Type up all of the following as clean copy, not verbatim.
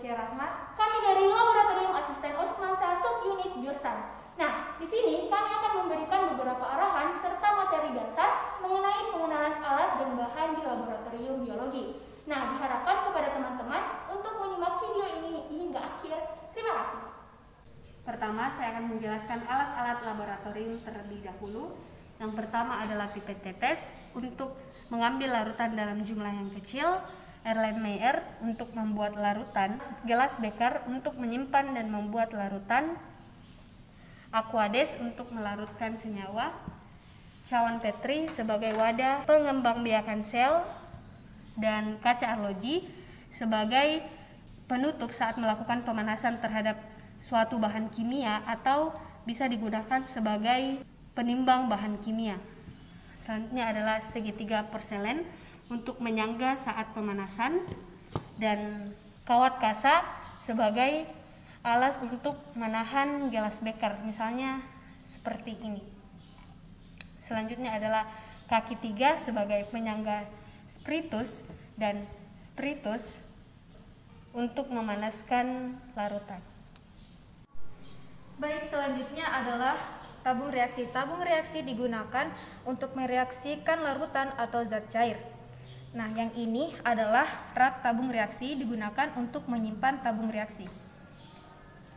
Indonesia Rahmat. Kami dari Laboratorium Asisten Osmansa Subunit Biostan. Nah, di sini kami akan memberikan beberapa arahan serta materi dasar mengenai penggunaan alat dan bahan di laboratorium biologi. Nah, diharapkan kepada teman-teman untuk menyimak video ini hingga akhir. Terima kasih. Pertama, saya akan menjelaskan alat-alat laboratorium terlebih dahulu. Yang pertama adalah pipet tetes untuk mengambil larutan dalam jumlah yang kecil, Erlenmeyer untuk membuat larutan, gelas beker untuk menyimpan dan membuat larutan, Aquades untuk melarutkan senyawa, cawan Petri sebagai wadah pengembangbiakan sel, dan kaca arloji sebagai penutup saat melakukan pemanasan terhadap suatu bahan kimia atau bisa digunakan sebagai penimbang bahan kimia. Selanjutnya adalah segitiga porselen untuk menyangga saat pemanasan, dan kawat kasa sebagai alas untuk menahan gelas beker, misalnya seperti ini. Selanjutnya adalah kaki 3 sebagai penyangga spiritus dan spiritus untuk memanaskan larutan. Baik, selanjutnya adalah tabung reaksi. Tabung reaksi digunakan untuk mereaksikan larutan atau zat cair. Nah, yang ini adalah rak tabung reaksi digunakan untuk menyimpan tabung reaksi.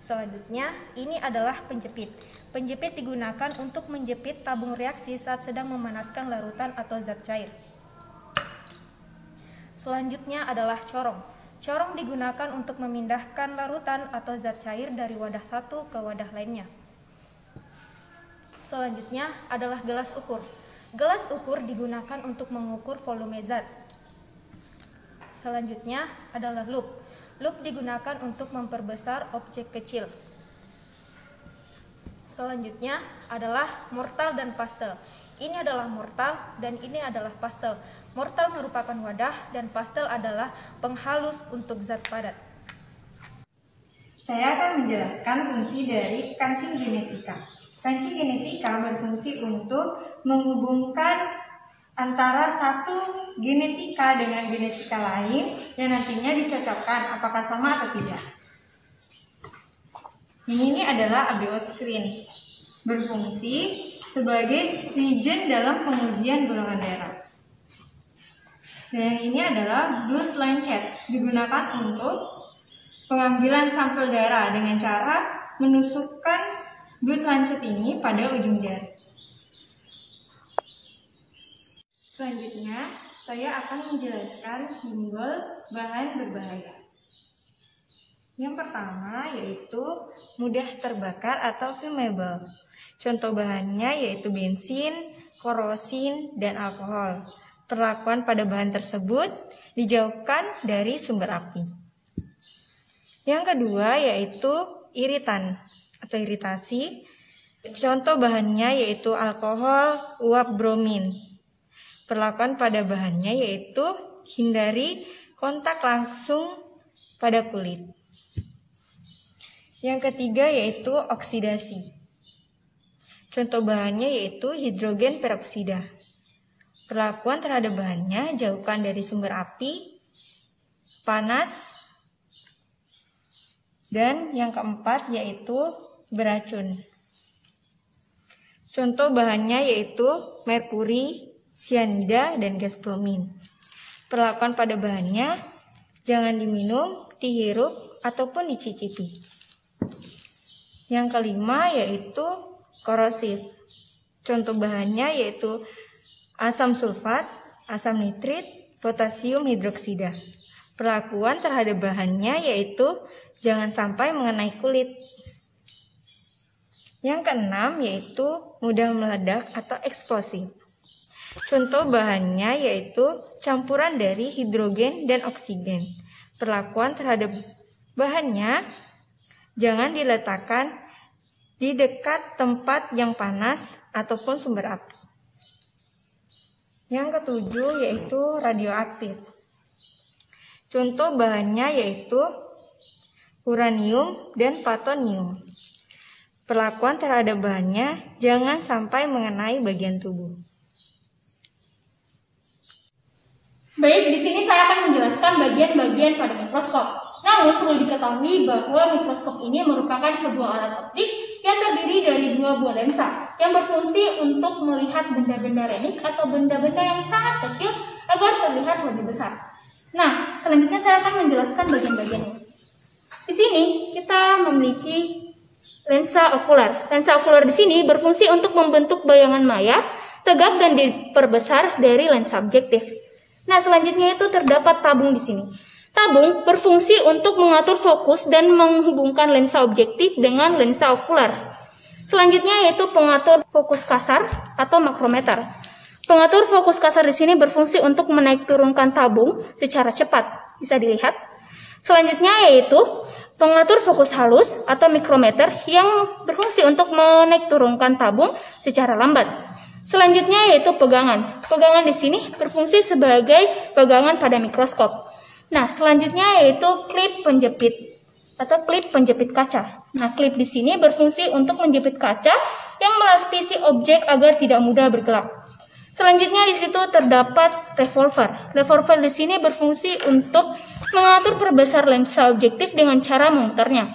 Selanjutnya, ini adalah penjepit. Penjepit digunakan untuk menjepit tabung reaksi saat sedang memanaskan larutan atau zat cair. Selanjutnya adalah corong. Corong digunakan untuk memindahkan larutan atau zat cair dari wadah satu ke wadah lainnya. Selanjutnya adalah gelas ukur. Gelas ukur digunakan untuk mengukur volume zat. Selanjutnya adalah lup. Lup digunakan untuk memperbesar objek kecil. Selanjutnya adalah mortal dan pastel. Ini adalah mortal dan ini adalah pastel. Mortal merupakan wadah dan pastel adalah penghalus untuk zat padat. Saya akan menjelaskan fungsi dari kancing genetika. Kancing genetika berfungsi untuk menghubungkan antara satu genetika dengan genetika lain yang nantinya dicocokkan apakah sama atau tidak. Ini adalah ABO screen, berfungsi sebagai reagent dalam pengujian golongan darah. Dan yang ini adalah blood lancet, digunakan untuk pengambilan sampel darah dengan cara menusukkan blood lancet ini pada ujung jari. Selanjutnya, saya akan menjelaskan simbol bahan berbahaya. Yang pertama yaitu mudah terbakar atau flammable. Contoh bahannya yaitu bensin, kerosin, dan alkohol. Perlakuan pada bahan tersebut dijauhkan dari sumber api. Yang kedua yaitu iritan atau iritasi. Contoh bahannya yaitu alkohol, uap bromin. Perlakuan pada bahannya yaitu hindari kontak langsung pada kulit. Yang ketiga yaitu oksidasi. Contoh bahannya yaitu hidrogen peroksida. Perlakuan terhadap bahannya jauhkan dari sumber api, panas, dan yang keempat yaitu beracun. Contoh bahannya yaitu merkuri, sianida, dan gas bromin. Perlakuan pada bahannya jangan diminum, dihirup, ataupun dicicipi. Yang kelima yaitu korosif. Contoh bahannya yaitu asam sulfat, asam nitrit, potasium hidroksida. Perlakuan terhadap bahannya yaitu jangan sampai mengenai kulit. Yang keenam yaitu mudah meledak atau eksplosif. Contoh bahannya yaitu campuran dari hidrogen dan oksigen. Perlakuan terhadap bahannya jangan diletakkan di dekat tempat yang panas ataupun sumber api. Yang ketujuh yaitu radioaktif. Contoh bahannya yaitu uranium dan plutonium. Perlakuan terhadap bahannya jangan sampai mengenai bagian tubuh. Baik, di sini saya akan menjelaskan bagian-bagian pada mikroskop. Namun perlu diketahui bahwa mikroskop ini merupakan sebuah alat optik yang terdiri dari 2 buah lensa yang berfungsi untuk melihat benda-benda renik atau benda-benda yang sangat kecil agar terlihat lebih besar. Nah, selanjutnya saya akan menjelaskan bagian-bagiannya. Di sini kita memiliki lensa okular. Lensa okular di sini berfungsi untuk membentuk bayangan maya tegak dan diperbesar dari lensa objektif. Nah, selanjutnya itu terdapat tabung di sini. Tabung berfungsi untuk mengatur fokus dan menghubungkan lensa objektif dengan lensa okular. Selanjutnya yaitu pengatur fokus kasar atau makrometer. Pengatur fokus kasar di sini berfungsi untuk menaik turunkan tabung secara cepat. Bisa dilihat. Selanjutnya yaitu pengatur fokus halus atau mikrometer yang berfungsi untuk menaik turunkan tabung secara lambat. Selanjutnya yaitu pegangan. Pegangan di sini berfungsi sebagai pegangan pada mikroskop. Nah, selanjutnya yaitu klip penjepit atau klip penjepit kaca. Nah, klip di sini berfungsi untuk menjepit kaca yang melapisi objek agar tidak mudah bergelap. Selanjutnya di situ terdapat revolver. Revolver di sini berfungsi untuk mengatur perbesar lensa objektif dengan cara memutarnya.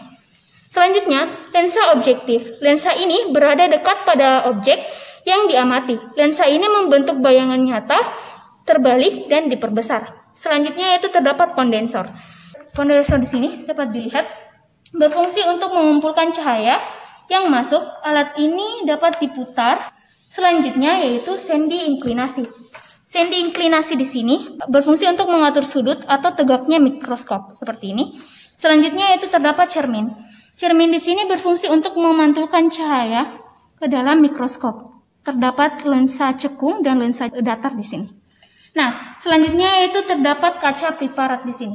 Selanjutnya, lensa objektif. Lensa ini berada dekat pada objek yang diamati. Lensa ini membentuk bayangan nyata, terbalik dan diperbesar. Selanjutnya yaitu terdapat kondensor. Kondensor di sini dapat dilihat berfungsi untuk mengumpulkan cahaya yang masuk. Alat ini dapat diputar. Selanjutnya yaitu sendi inklinasi. Sendi inklinasi di sini berfungsi untuk mengatur sudut atau tegaknya mikroskop seperti ini. Selanjutnya yaitu terdapat cermin. Cermin di sini berfungsi untuk memantulkan cahaya ke dalam mikroskop. Terdapat lensa cekung dan lensa datar di sini. Nah, selanjutnya yaitu terdapat kaca priparat di sini.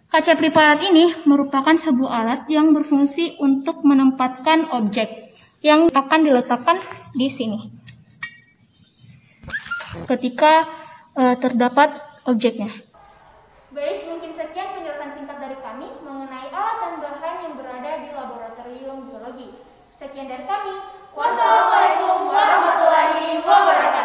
Kaca priparat ini merupakan sebuah alat yang berfungsi untuk menempatkan objek yang akan diletakkan di sini ketika terdapat objeknya. Baik, mungkin sekian penjelasan singkat dari kami mengenai alat dan bahan yang berada di laboratorium biologi. Sekian dari kami. Wassalamualaikum warahmatullahi wabarakatuh.